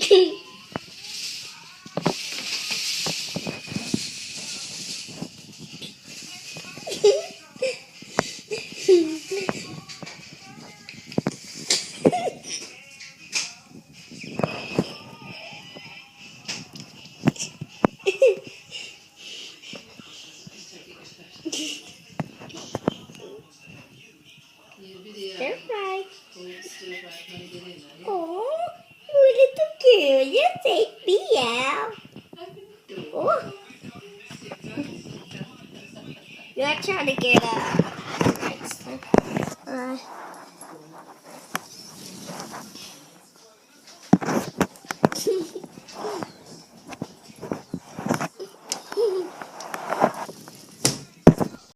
Stir fry. Oh, you little girl, you take me out. Oh. You're trying to get up.